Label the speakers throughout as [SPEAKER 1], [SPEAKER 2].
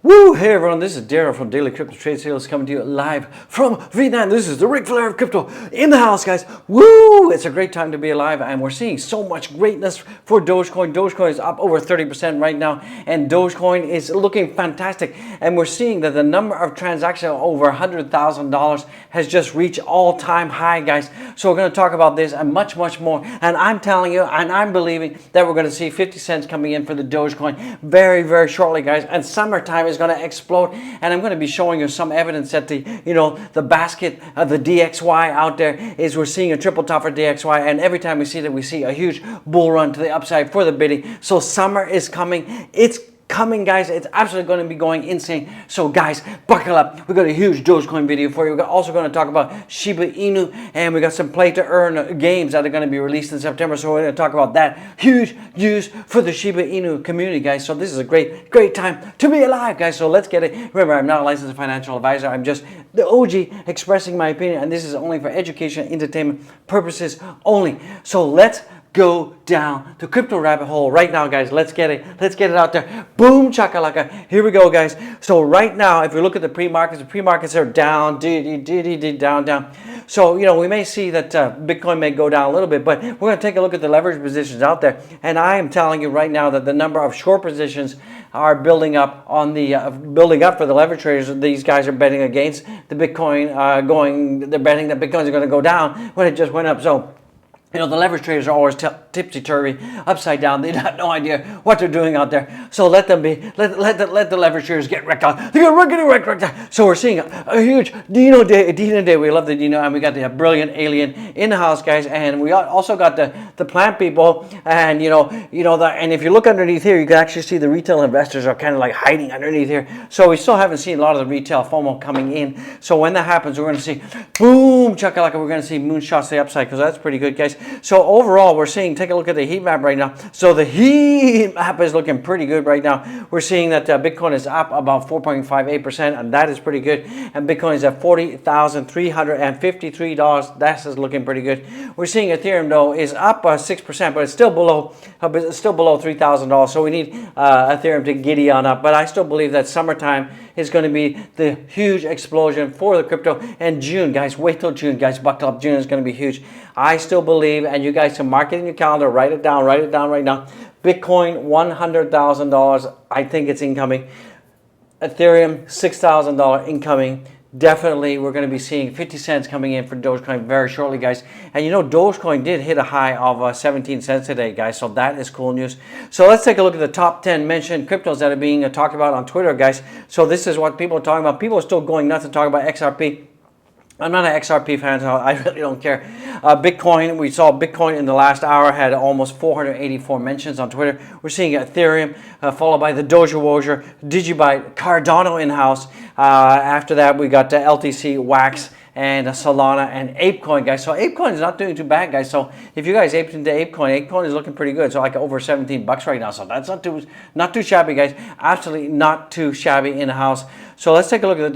[SPEAKER 1] Woo! Hey everyone, this is Daryl from Daily Crypto Trade Sales coming to you live from Vietnam. This is the Ric Flair of crypto in the house, guys. Woo! It's a great time to be alive, and we're seeing so much greatness for Dogecoin. Dogecoin is up over 30% right now, and Dogecoin is looking fantastic. And we're seeing that the number of transactions over $100,000 has just reached all-time high, guys. So we're going to talk about this and much, much more. And I'm telling you, and I'm believing that we're going to see 50 cents coming in for the Dogecoin very, very shortly, guys. And summertime is going to explode, and I'm going to be showing you some evidence that the basket of the DXY out there is we're seeing a triple top for DXY, and every time we see that, we see a huge bull run to the upside for the bidding. So summer is coming. It's coming, guys. It's absolutely going to be going insane. So guys, buckle up. We got a huge Dogecoin video for you. We're also going to talk about Shiba Inu, and we got some play to earn games that are going to be released in September. So we're going to talk about that. Huge news for the Shiba Inu community, guys. So this is a great time to be alive, guys. So let's get it. Remember, I'm not a licensed financial advisor. I'm just the OG expressing my opinion, and this is only for education, entertainment purposes only. So let's go down the crypto rabbit hole right now, guys. Let's get it out there. Boom chakalaka. Here we go, guys. So right now, if we look at the pre-markets are down, down. So we may see that Bitcoin may go down a little bit, but we're going to take a look at the leverage positions out there, and I am telling you right now that the number of short positions are building up on the building up for the leverage traders. These guys are betting against the Bitcoin they're betting that Bitcoin is going to go down when it just went up. So the leverage traders are always tipsy-turvy, upside down. They have no idea what they're doing out there. So let them be. Let the leverage traders get wrecked out. They're getting wrecked. So we're seeing a huge Dino day. We love the Dino, and we got the brilliant alien in the house, guys. And we also got the plant people. And and if you look underneath here, you can actually see the retail investors are kind of like hiding underneath here. So we still haven't seen a lot of the retail FOMO coming in. So when that happens, we're going to see boom chakalaka. We're going to see moonshots to the upside, because that's pretty good, guys. So overall, we're seeing, take a look at the heat map right now. So the heat map is looking pretty good right now. We're seeing that Bitcoin is up about 4.58%, and that is pretty good. And Bitcoin is at $40,353. That is looking pretty good. We're seeing Ethereum, though, is up 6%, but it's still below $3,000. So we need Ethereum to giddy on up. But I still believe that summertime is going to be the huge explosion for the crypto. And June, guys, wait till June, guys, buckle up. June is going to be huge. I still believe, and you guys can mark it in your calendar, write it down right now. Bitcoin, $100,000. I think it's incoming. Ethereum, $6,000 incoming. Definitely, we're going to be seeing 50 cents coming in for Dogecoin very shortly, guys. And Dogecoin did hit a high of 17 cents today, guys. So that is cool news. So let's take a look at the top 10 mentioned cryptos that are being talked about on Twitter, guys. So this is what people are talking about. People are still going nuts and talking about XRP. I'm not an XRP fan, so I really don't care. Bitcoin, we saw Bitcoin in the last hour had almost 484 mentions on Twitter. We're seeing Ethereum, followed by the Doja Woja, Digibyte, Cardano in-house. After that, we got LTC, Wax, and Solana, and ApeCoin, guys. So ApeCoin is not doing too bad, guys. So if you guys aped into ApeCoin is looking pretty good. So like over 17 bucks right now. So that's not too shabby, guys. Absolutely not too shabby in the house. So let's take a look at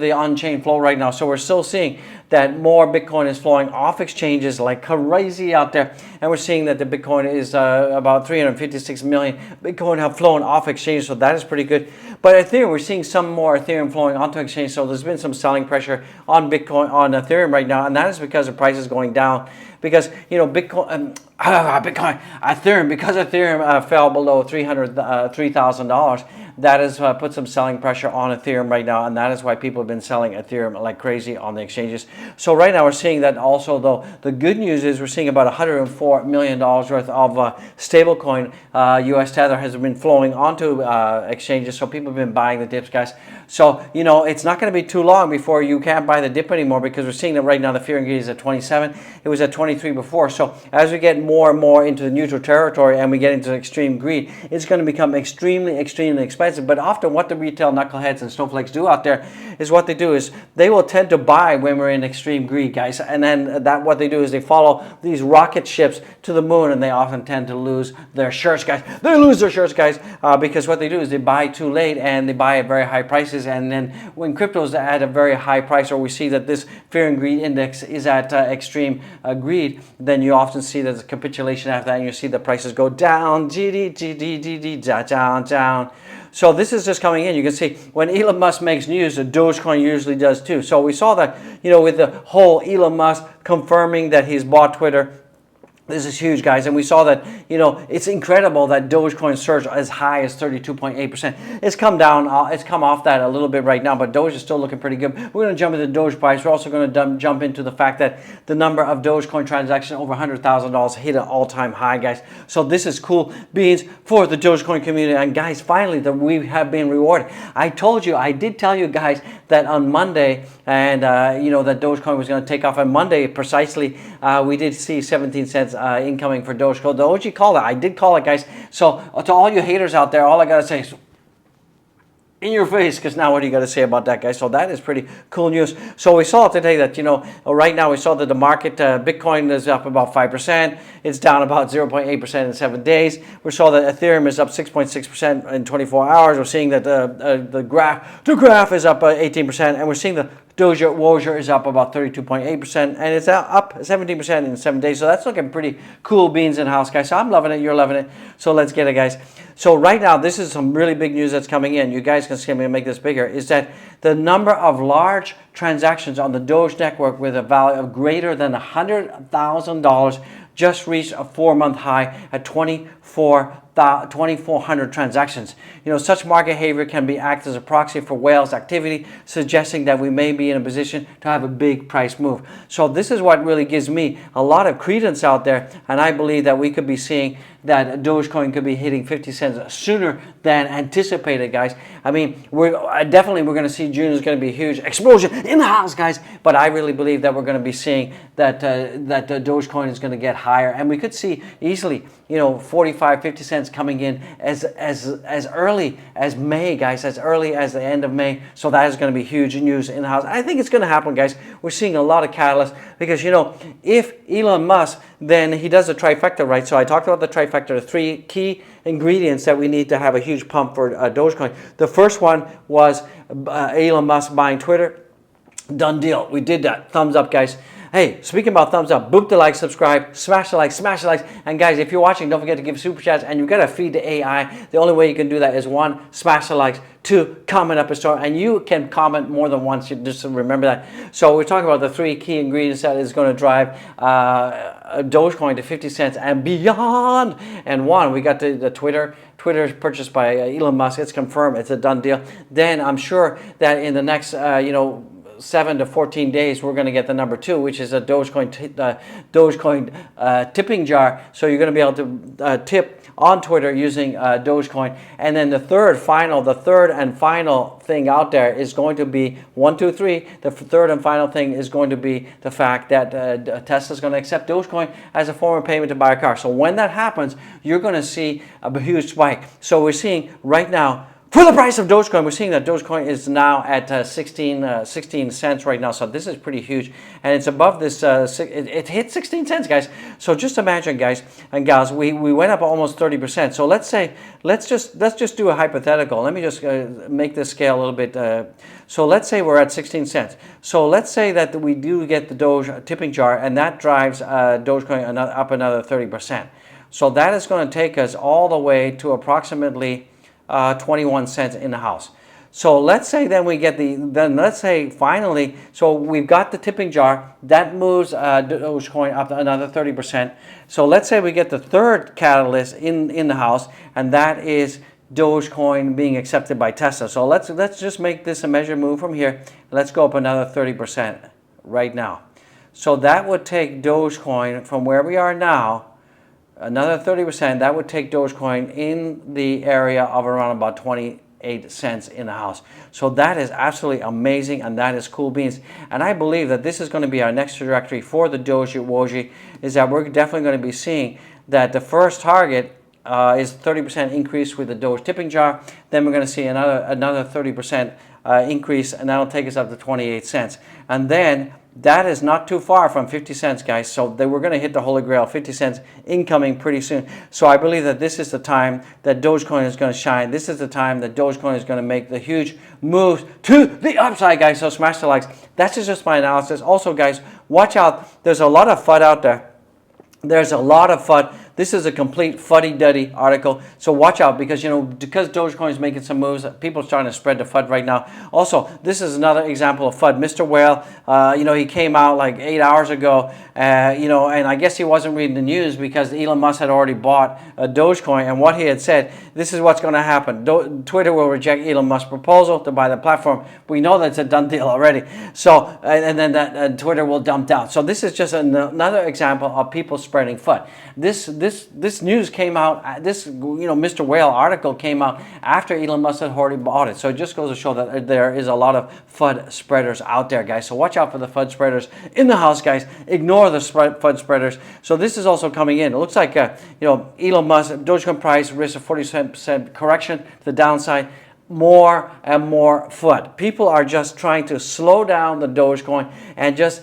[SPEAKER 1] the on-chain flow right now. So we're still seeing that more Bitcoin is flowing off exchanges like crazy out there, and we're seeing that the Bitcoin is about 356 million Bitcoin have flown off exchange. So that is pretty good. But Ethereum, we're seeing some more Ethereum flowing onto exchange. So there's been some selling pressure on Ethereum right now, and that is because the price is going down. Because Ethereum, because Ethereum fell below $3,000, that has put some selling pressure on Ethereum right now, and that is why people have been selling Ethereum like crazy on the exchanges. So right now we're seeing that also, though, the good news is we're seeing about $104 million worth of stablecoin US Tether has been flowing onto exchanges. So people have been buying the dips, guys. So it's not going to be too long before you can't buy the dip anymore, because we're seeing that right now the fear and greed is at 27. It was at 23 before. So as we get more and more into the neutral territory and we get into extreme greed, it's going to become extremely expensive. But often what the retail knuckleheads and snowflakes do out there is what they do is they will tend to buy when we're in extreme greed, guys. And then what they do is they follow these rocket ships to the moon, and they often tend to lose their shirts, guys. They lose their shirts, guys, because what they do is they buy too late and they buy at very high prices. And then when cryptos are at a very high price, or we see that this fear and greed index is at extreme greed, then you often see there's a capitulation after that, and you see the prices go down, down. So this is just coming in. You can see when Elon Musk makes news, the Dogecoin usually does too. So we saw that, with the whole Elon Musk confirming that he's bought Twitter. This is huge, guys, and we saw that, it's incredible that Dogecoin surged as high as 32.8%. It's come down, it's come off that a little bit right now, but Doge is still looking pretty good. We're going to jump into the Doge price. We're also going to jump into the fact that the number of Dogecoin transactions over $100,000 hit an all-time high, guys. So this is cool beans for the Dogecoin community, and guys, finally, that we have been rewarded. I did tell you guys that on Monday, and that Dogecoin was going to take off on Monday precisely. We did see 17 cents incoming for Dogecoin. The OG called it. I did call it, guys. So to all you haters out there, all I gotta say is in your face, because now what do you got to say about that, guys? So that is pretty cool news. So we saw today that, right now we saw that the market, Bitcoin is up about 5%. It's down about 0.8% in 7 days. We saw that Ethereum is up 6.6% in 24 hours. We're seeing that the graph is up 18%, and we're seeing the Doge is up about 32.8%, and it's up 17% in 7 days. So that's looking pretty cool beans in the house, guys. So I'm loving it. You're loving it. So let's get it, guys. So right now, this is some really big news that's coming in. You guys can see me make this bigger. Is that the number of large transactions on the Doge network with a value of greater than $100,000 just reached a 4-month high at 2,400 transactions. Such market behavior can be acted as a proxy for whales activity, suggesting that we may be in a position to have a big price move. So this is what really gives me a lot of credence out there, and I believe that we could be seeing that Dogecoin could be hitting 50 cents sooner than anticipated, guys. I mean, we're going to see June is going to be a huge explosion in the house, guys. But I really believe that we're going to be seeing that Dogecoin is going to get higher, and we could see easily, 45, 50 cents coming in as early as May, guys, as early as the end of May. So that is going to be huge news in the house. I think it's going to happen, guys. We're seeing a lot of catalysts because, if Elon Musk, then he does a trifecta, right? So I talked about the trifecta, the 3 key ingredients that we need to have a huge pump for Dogecoin. The first one was Elon Musk buying Twitter. Done deal. We did that. Thumbs up, guys. Hey, speaking about thumbs up, boop the like, subscribe, smash the like, smash the likes. And guys, if you're watching, don't forget to give super chats. And you've got to feed the AI. The only way you can do that is 1, smash the likes, 2, comment up a story. And you can comment more than once. You just remember that. So we're talking about the 3 key ingredients that is going to drive Dogecoin to 50 cents and beyond. And 1, we got the Twitter is purchased by Elon Musk. It's confirmed. It's a done deal. Then I'm sure that in the next, 7 to 14 days, we're going to get the number 2, which is a Dogecoin tipping jar. So you're going to be able to tip on Twitter using Dogecoin. And then the third and final thing out there is going to be 1, 2, 3. The third and final thing is going to be the fact that Tesla is going to accept Dogecoin as a form of payment to buy a car. So when that happens, you're going to see a huge spike. So we're seeing right now, for the price of Dogecoin, we're seeing that Dogecoin is now at 16 cents right now. So this is pretty huge. And it's above this, it hit 16 cents, guys. So just imagine, guys and gals, we went up almost 30%. So let's just do a hypothetical. Let me just make this scale a little bit. So let's say we're at 16 cents. So let's say that we do get the Doge tipping jar, and that drives Dogecoin up another 30%. So that is going to take us all the way to approximately 21 cents in the house. So let's say then we get let's say finally, so we've got the tipping jar, that moves Dogecoin up another 30%. So let's say we get the third catalyst in the house, and that is Dogecoin being accepted by Tesla. So let's just make this a measured move from here. Let's go up another 30% right now. So that would take Dogecoin from where we are now, another 30%, that would take Dogecoin in the area of around about 28 cents in the house. So that is absolutely amazing, and that is cool beans. And I believe that this is going to be our next trajectory for the Dogecoin, is that we're definitely going to be seeing that the first target is 30% increase with the Doge tipping jar. Then we're going to see another 30% increase, and that'll take us up to 28 cents. And then that is not too far from 50 cents, guys. So we're going to hit the Holy Grail, 50 cents incoming pretty soon. So I believe that this is the time that Dogecoin is going to shine. This is the time that Dogecoin is going to make the huge moves to the upside, guys. So smash the likes. That's just my analysis. Also, guys, watch out. There's a lot of FUD out there. There's a lot of FUD This is a complete fuddy-duddy article. So watch out, because because Dogecoin is making some moves, people are starting to spread the FUD right now. Also, this is another example of FUD. Mr. Whale, he came out like 8 hours ago, and I guess he wasn't reading the news because Elon Musk had already bought Dogecoin, and what he had said, this is what's going to happen. Twitter will reject Elon Musk's proposal to buy the platform. We know that's a done deal already. So, and then Twitter will dump down. So this is just another example of people spreading FUD. This news came out, this Mr. Whale article came out after Elon Musk had already bought it. So it just goes to show that there is a lot of FUD spreaders out there, guys. So watch out for the FUD spreaders in the house, guys. Ignore the FUD spreaders. So this is also coming in. It looks like Elon Musk, Dogecoin price risk of 40% correction to the downside. More and more FUD. People are just trying to slow down the Dogecoin and just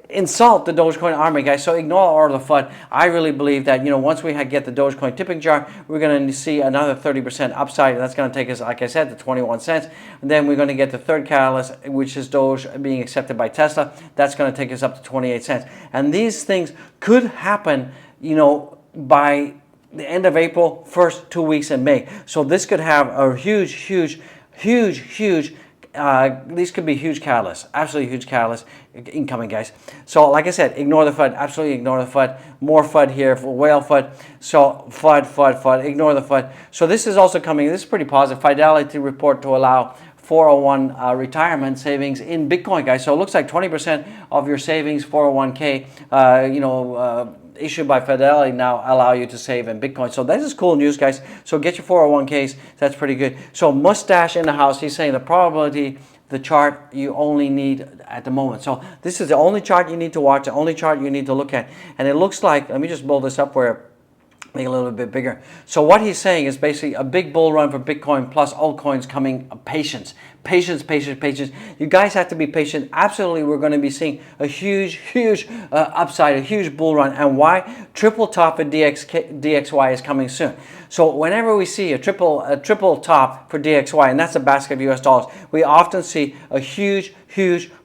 [SPEAKER 1] insult the Dogecoin army, guys. So ignore all the FUD. I really believe that once we get the Dogecoin tipping jar, we're going to see another 30% upside, and that's going to take us, like I said, to 21 cents. And then we're going to get the third catalyst, which is Doge being accepted by Tesla. That's going to take us up to 28 cents. And these things could happen, by the end of April, first 2 weeks in May. So this could have a huge these could be huge catalysts, absolutely huge catalysts incoming, guys. So like I said, ignore the FUD, absolutely ignore the FUD. More FUD here for whale FUD. So FUD, ignore the FUD. So this is also coming, this is pretty positive. Fidelity report to allow 401 retirement savings in Bitcoin, guys. So it looks like 20% of your savings, 401k, issued by Fidelity now allow you to save in Bitcoin. So this is cool news, guys. So get your 401ks. That's pretty good. So Mustache in the house, he's saying the probability, the chart you only need at the moment. So this is the only chart you need to watch, the only chart you need to look at. And it looks like, let me just blow this up where make it a little bit bigger. So what he's saying is basically a big bull run for Bitcoin plus altcoins coming. Patience. You guys have to be patient. Absolutely, we're going to be seeing a huge upside, a huge bull run. And why? Triple top for DXY is coming soon. So whenever we see a triple top for DXY, and that's a basket of US dollars, we often see a huge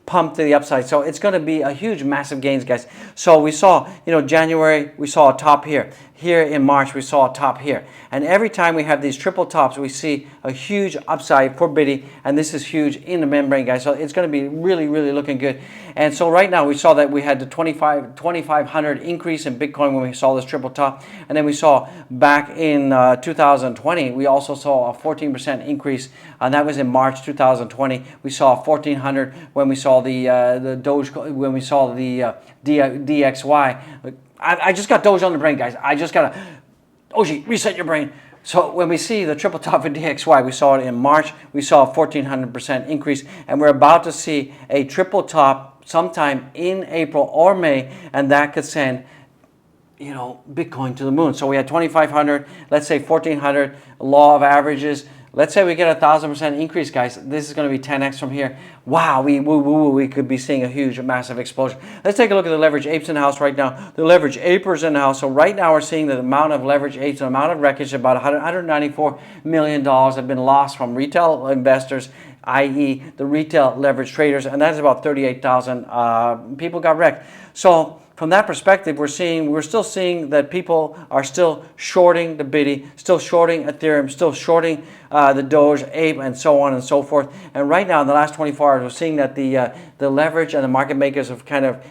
[SPEAKER 1] pump to the upside. So it's going to be a huge, massive gains, guys. So we saw, January, we saw a top here. Here in March, we saw a top here. And every time we have these triple tops, we see a huge upside for Biddy. And this is huge in the membrane, guys. So it's going to be really looking good. And so right now, we saw that we had the 2,500 increase in Bitcoin when we saw this triple top. And then we saw back in 2020, we also saw a 14% increase. And that was in March 2020. We saw 1,400 when we saw the Doge, when we saw the DXY. I just got Doge on the brain, guys. I just got to, Oji, reset your brain. So when we see the triple top for DXY, we saw it in March. We saw a 1,400% increase. And we're about to see a triple top sometime in April or May. And that could send, Bitcoin to the moon. So we had 2,500, let's say 1,400, law of averages. Let's say we get 1,000% increase, guys. This is going to be 10x from here. Wow, we could be seeing a huge, massive explosion. Let's take a look at the leverage apes in the house right now. The leverage apers in the house. So right now we're seeing the amount of leverage apes, the amount of wreckage, about $194 million have been lost from retail investors, i.e. the retail leverage traders, and that's about 38,000 people got wrecked. So from that perspective, we're still seeing that people are still shorting the Biddy, still shorting Ethereum, still shorting the Doge, Ape, and so on and so forth. And right now, in the last 24 hours, we're seeing that the leverage and the market makers have kind of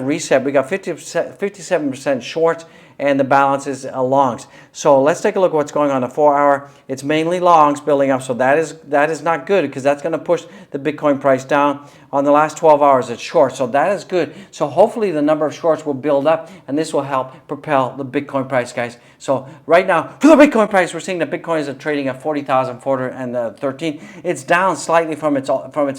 [SPEAKER 1] reset. We got 57% shorts, and the balance is longs. So let's take a look at what's going on in the 4-hour. It's mainly longs building up, so that is not good because that's going to push the Bitcoin price down. On the last 12 hours, it's short, so that is good. So hopefully the number of shorts will build up, and this will help propel the Bitcoin price, guys. So right now, for the Bitcoin price, we're seeing that Bitcoin is trading at 40,413. It's down slightly from its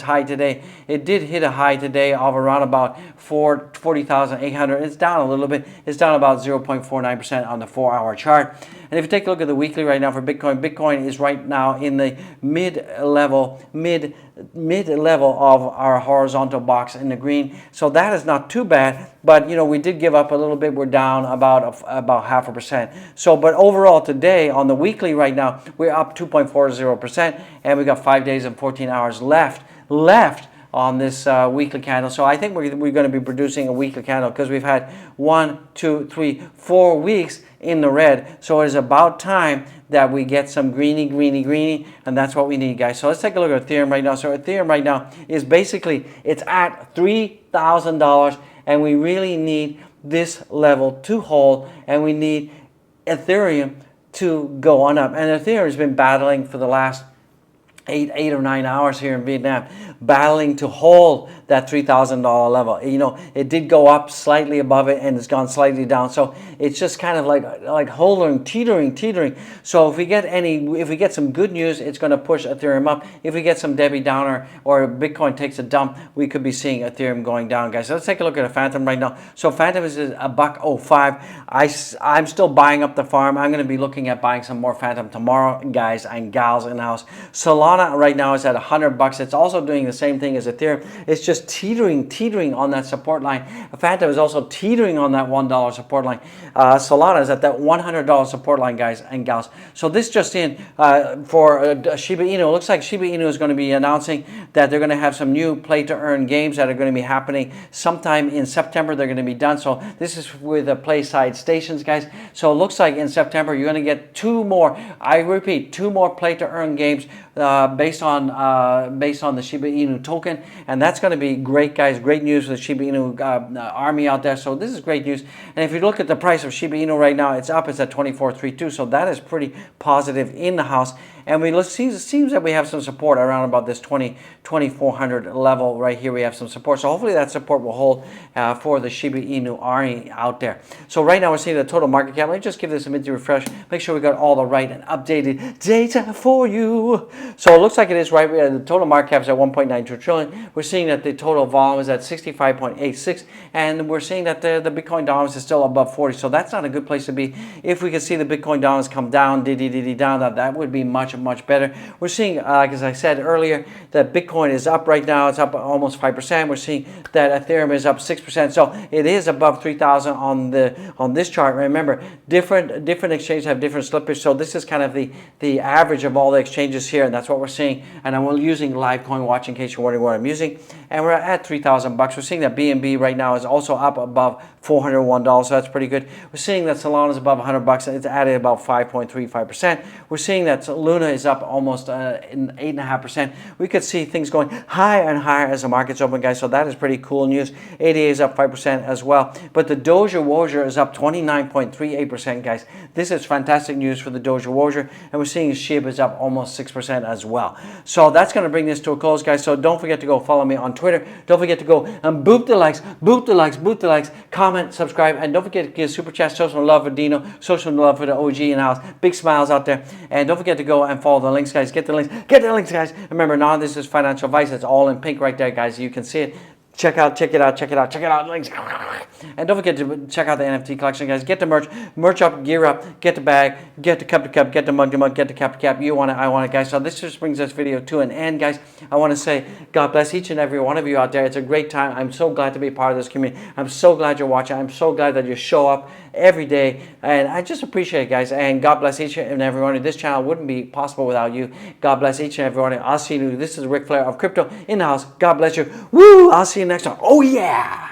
[SPEAKER 1] high today. It did hit a high today of around about 40,800. It's down a little bit. It's down about 0.49% on the 4-hour chart. And if you take a look at the weekly right now for Bitcoin, Bitcoin is right now in the mid-level of our horizontal box in the green. So that is not too bad, but we did give up a little bit. We're down about 0.5%. So, but overall today on the weekly right now, we're up 2.40%, and we got 5 days and 14 hours left on this weekly candle. So I think we're going to be producing a weekly candle because we've had 1, 2, 3, 4 weeks in the red. So it is about time that we get some greeny, and that's what we need, guys. So let's take a look at Ethereum right now. So Ethereum right now is basically, it's at $3,000, and we really need this level to hold, and we need Ethereum to go on up. And Ethereum has been battling for the last 8 or 9 hours here in Vietnam, battling to hold that $3,000 level. You know, it did go up slightly above it and it's gone slightly down. So it's just kind of like holding, teetering. So if we get some good news, it's going to push Ethereum up. If we get some Debbie Downer or Bitcoin takes a dump, we could be seeing Ethereum going down, guys. So let's take a look at a Phantom right now. So Phantom is $1.05. I'm still buying up the farm. I'm going to be looking at buying some more Phantom tomorrow, guys and gals in the house. Solana right now is at $100. It's also doing the same thing as Ethereum. It's just teetering on that support line. Phantom is also teetering on that $1 support line. Solana is at that $100 support line, guys and gals. So this just in for Shiba Inu. It looks like Shiba Inu is going to be announcing that they're going to have some new play to earn games that are going to be happening sometime in September. They're going to be done. So this is with the play side stations, guys. So it looks like in September you're going to get 2 more. I repeat, 2 more play to earn games based on the Shiba Inu token, and that's going to be great, guys. Great news for the Shiba Inu army out there. So this is great news. And if you look at the price of Shiba Inu right now, it's up. It's at 24.32. So that is pretty positive in the house. And it seems that we have some support around about this 2400 level right here. We have some support. So hopefully that support will hold for the Shiba Inu army out there. So right now we're seeing the total market cap. Let me just give this a minute to refresh. Make sure we got all the right and updated data for you. So it looks like it is right. The total market cap is at 1.92 trillion. We're seeing that the total volume is at 65.86, and we're seeing that the Bitcoin dominance is still above 40. So that's not a good place to be. If we could see the Bitcoin dominance come down, down, that would be much better. We're seeing, like as I said earlier, that Bitcoin is up right now. It's up almost 5%. We're seeing that Ethereum is up 6%. So it is above 3,000 on this chart. Remember, different exchanges have different slippage. So this is kind of the average of all the exchanges here, and that's what we're seeing. And I'm using Live Coin Watch in case you're wondering what I'm using. And we're at $3,000. We're seeing that BNB right now is also up above $401. So that's pretty good. We're seeing that Solana is above $100. It's added about 5.35%. We're seeing that Luna is up almost 8.5%. We could see things going higher and higher as the market's open, guys. So that is pretty cool news. ADA is up 5% as well. But the Doja Woja is up 29.38%, guys. This is fantastic news for the Doja Woja. And we're seeing SHIB is up almost 6% as well. So that's going to bring this to a close, guys. So don't forget to go follow me on Twitter. Don't forget to go and boop the likes, comment, subscribe, and don't forget to give super chat, social love for Dino, social love for the OG in the house. Big smiles out there. And don't forget to go and follow the links, guys. Get the links, guys. Remember, none of this is financial advice. It's all in pink right there, guys. You can see it. Check it out, links. And don't forget to check out the NFT collection, guys. Get the merch up, gear up, get the bag, get the cup to cup, get the mug to mug, get the cap to cap. You want it, I want it, guys. So this just brings this video to an end, guys. I want to say God bless each and every one of you out there. It's a great time. I'm so glad to be part of this community. I'm so glad you're watching. I'm so glad that you show up every day. And I just appreciate it, guys. And God bless each and every one of you. This channel wouldn't be possible without you. God bless each and every one of you. I'll see you. This is Ric Flair of Crypto in the house. God bless you. Woo! I'll see you next time. Oh, yeah!